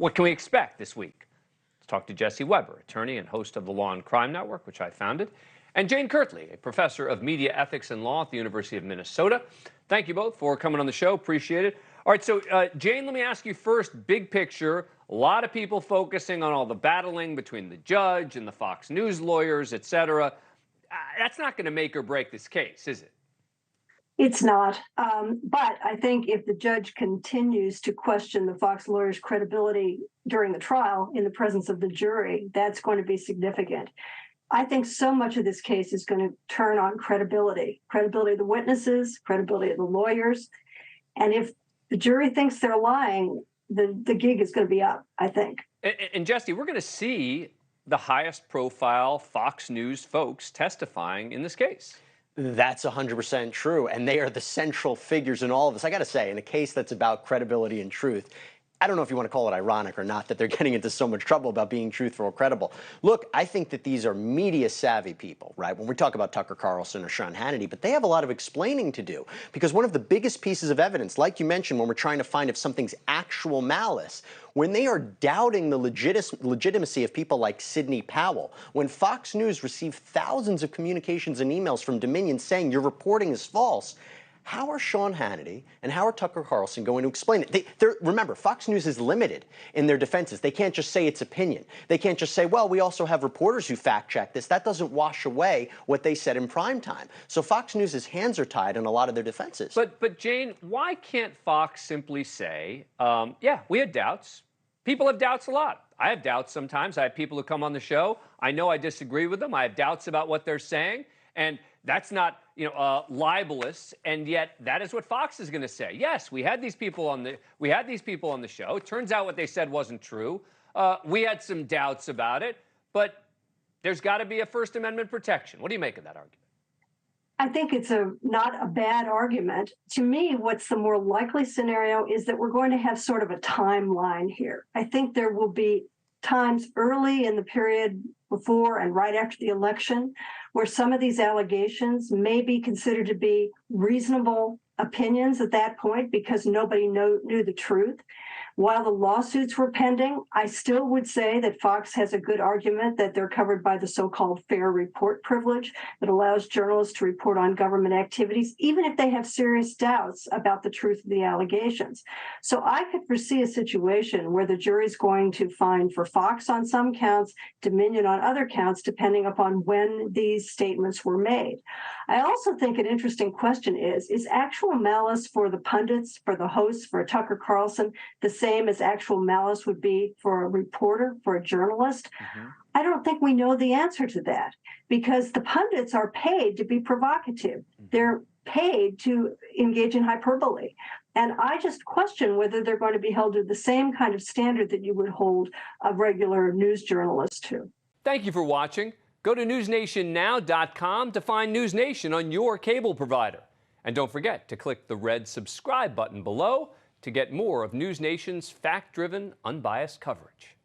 What can we expect this week? Let's talk to Jesse Weber, attorney and host of the Law and Crime Network, which I founded, and Jane Kirtley, a professor of media ethics and law at the University of Minnesota. Thank you both for coming on the show. Appreciate it. All right, so Jane, let me ask you first, big picture. A lot of people focusing on all the battling between the judge and the Fox News lawyers, et cetera. That's not going to make or break this case, is it? It's not. But I think if the judge continues to question the Fox lawyers' credibility during the trial in the presence of the jury, that's going to be significant. I think so much of this case is going to turn on credibility of the witnesses, credibility of the lawyers. And if the jury thinks they're lying, the gig is going to be up, I think. And Jesse, we're going to see the highest profile Fox News folks testifying in this case. That's 100% true, and they are the central figures in all of this. I got to say, in a case that's about credibility and truth, I don't know if you want to call it ironic or not that they're getting into so much trouble about being truthful or credible. Look, I think that these are media-savvy people, right? When we talk about Tucker Carlson or Sean Hannity, but they have a lot of explaining to do, because one of the biggest pieces of evidence, like you mentioned, when we're trying to find if something's actual malice, when they are doubting the legitimacy of people like Sidney Powell, when Fox News received thousands of communications and emails from Dominion saying your reporting is false, how are Sean Hannity and how are Tucker Carlson going to explain it? Remember, Fox News is limited in their defenses. They can't just say it's opinion. They can't just say, well, we also have reporters who fact-check this. That doesn't wash away what they said in prime time. So Fox News's hands are tied on a lot of their defenses. But Jane, why can't Fox simply say, yeah, we had doubts. People have doubts a lot. I have doubts sometimes. I have people who come on the show. I know I disagree with them. I have doubts about what they're saying. And that's not, libelous, and yet that is what Fox is going to say. Yes, we had these people on the show. It turns out what they said wasn't true. We had some doubts about it, but there's got to be a First Amendment protection. What do you make of that argument? I think it's not a bad argument. To me, what's the more likely scenario is that we're going to have sort of a timeline here. I think there will be times early in the period before and right after the election where some of these allegations may be considered to be reasonable opinions at that point because nobody knew the truth. While the lawsuits were pending, I still would say that Fox has a good argument that they're covered by the so-called fair report privilege that allows journalists to report on government activities, even if they have serious doubts about the truth of the allegations. So I could foresee a situation where the jury's going to find for Fox on some counts, Dominion on other counts, depending upon when these statements were made. I also think an interesting question is actual malice for the pundits, for the hosts, for Tucker Carlson, the same as actual malice would be for a reporter, for a journalist? Mm-hmm. I don't think we know the answer to that because the pundits are paid to be provocative. Mm-hmm. They're paid to engage in hyperbole. And I just question whether they're going to be held to the same kind of standard that you would hold a regular news journalist to. Thank you for watching. Go to newsnationnow.com to find NewsNation on your cable provider. And don't forget to click the red subscribe button below to get more of NewsNation's fact-driven, unbiased coverage.